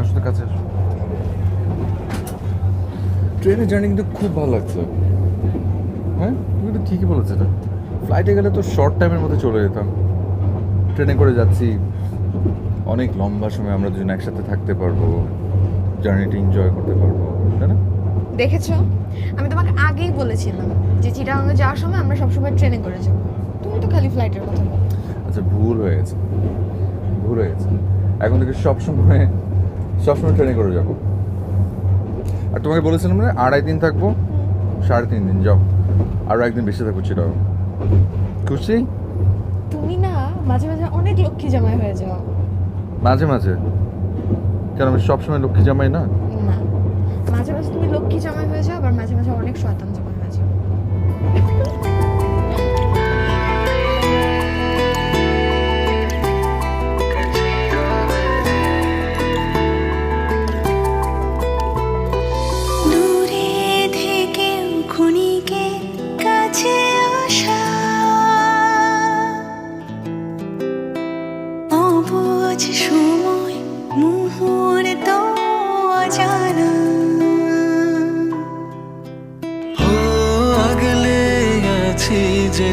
আসলে কাছে ট্রেনের জার্নি কিন্তু খুব ভালো লাগছে। হ্যাঁ, তুমি তো ঠিকই বলেছো। এটা ফ্লাইটে গেলে তো শর্ট টাইমের মধ্যে চলে যেতাম, ট্রেনে করে যাচ্ছি, অনেক লম্বা সময় আমরা দুজন একসাথে থাকতে পারবো, জার্নিটা এনজয় করতে পারবো, তাই না? দেখেছো, আমি তোমাকে আগেই বলেছিলাম যে চিটাগাংয়ে যাওয়ার সময় আমরা সবসময় ট্রেনে করে যাবো। তুমি তো খালি ফ্লাইটের কথা বলো। আচ্ছা, ভুল হয়ে গেছে, ভুল হয়ে গেছে। এখন থেকে সবসময় ট্রেনে করে যাবো। আর তোমাকে বলেছিলাম না 2.5 দিন থাকবো, 3.5 দিন যাও, আরও একদিন বেশি থাকবো চিটাগাং। খুশি? তুমি না মাঝে মাঝে অনেক লক্ষ্মী জামাই হয়ে যাও। মাঝে মাঝে কেন, আমি সবসময় লক্ষ্মী জামাই না? না, মাঝে মাঝে তুমি লক্ষ্মী জামাই হয়ে যাও, আবার মাঝে মাঝে অনেক শয়তান জামাই হয়ে যাও। দূরে থেকে ক্ষণিকে কাছে আসা, অবুঝ সময় মুহূর্ত অজানা, আগলে আছি যে